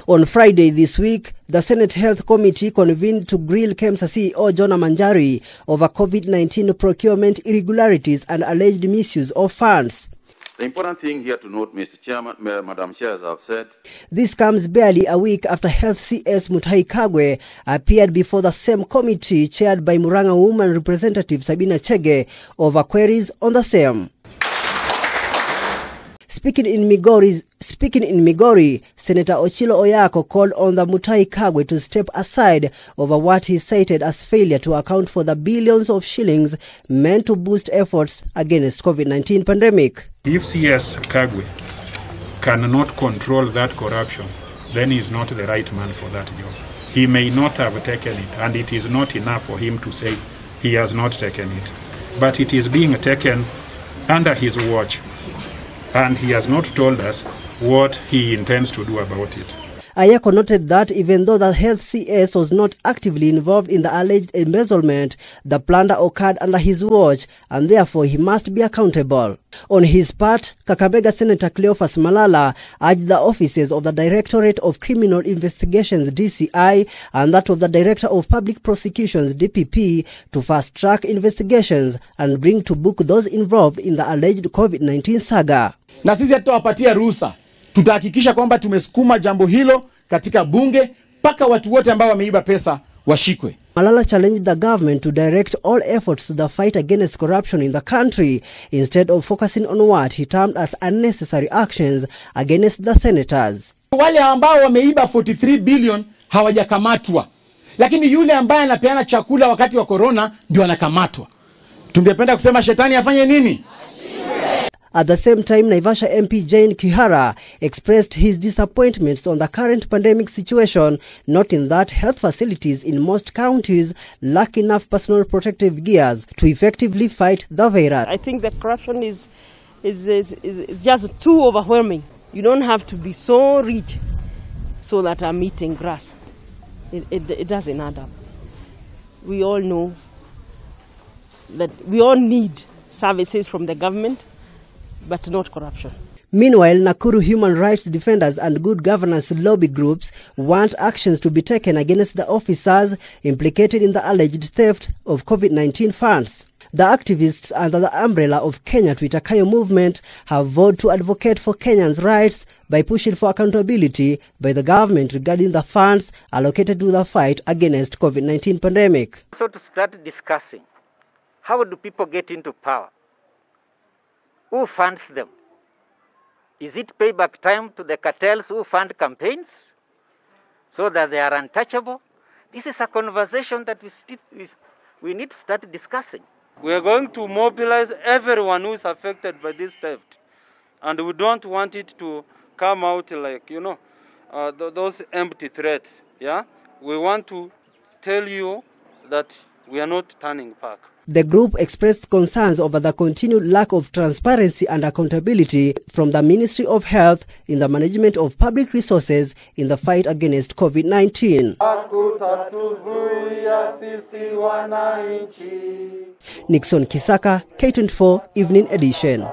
On Friday this week, the Senate Health Committee convened to grill KEMSA CEO John Manjari over COVID-19 procurement irregularities and alleged misuse of funds. The important thing here to note, Mr. Chairman, Madam Chair, as I've said, this comes barely a week after Health CS Mutahi Kagwe appeared before the same committee chaired by Murang'a Woman Representative Sabina Chege over queries on the same. Speaking in Migori, Senator Ochilo Oyako called on the Mutahi Kagwe to step aside over what he cited as failure to account for the billions of shillings meant to boost efforts against COVID-19 pandemic. If CS Kagwe cannot control that corruption, then he is not the right man for that job. He may not have taken it, and it is not enough for him to say he has not taken it. But it is being taken under his watch, and he has not told us what he intends to do about it. Ayako noted that even though the health CS was not actively involved in the alleged embezzlement, the plunder occurred under his watch and therefore he must be accountable. On his part, Kakamega Senator Cleophas Malala urged the offices of the Directorate of Criminal Investigations DCI and that of the Director of Public Prosecutions DPP to fast-track investigations and bring to book those involved in the alleged COVID-19 saga. Na sisi hatuwapatia ruhusa. Tutahakikisha kwamba tumesukuma jambo hilo katika bunge mpaka watu wote ambao wameiba pesa washikwe. Malala challenged the government to direct all efforts to the fight against corruption in the country instead of focusing on what he termed as unnecessary actions against the senators. Wale ambao wameiba 43 billion hawajakamatwa. Lakini yule ambaye anapeana chakula wakati wa corona ndio anakamatwa. Tungependa kusema shetani afanye nini? At the same time, Naivasha MP Jane Kihara expressed his disappointments on the current pandemic situation, noting that health facilities in most counties lack enough personal protective gears to effectively fight the virus. I think the corruption is just too overwhelming. You don't have to be so rich so that I'm eating grass. It doesn't add up. We all know that we all need services from the government, but not corruption. Meanwhile, Nakuru human rights defenders and good governance lobby groups want actions to be taken against the officers implicated in the alleged theft of COVID-19 funds. The activists under the umbrella of Kenya Tuitakayo movement have vowed to advocate for Kenyans' rights by pushing for accountability by the government regarding the funds allocated to the fight against COVID-19 pandemic. So to start discussing, how do people get into power? Who funds them? Is it payback time to the cartels who fund campaigns so that they are untouchable? This is a conversation that we need to start discussing. We are going to mobilize everyone who is affected by this theft. And we don't want it to come out like, those empty threats. Yeah? We want to tell you that we are not turning back. The group expressed concerns over the continued lack of transparency and accountability from the Ministry of Health in the management of public resources in the fight against COVID-19. Nixon Kisaka, K24 Evening Edition.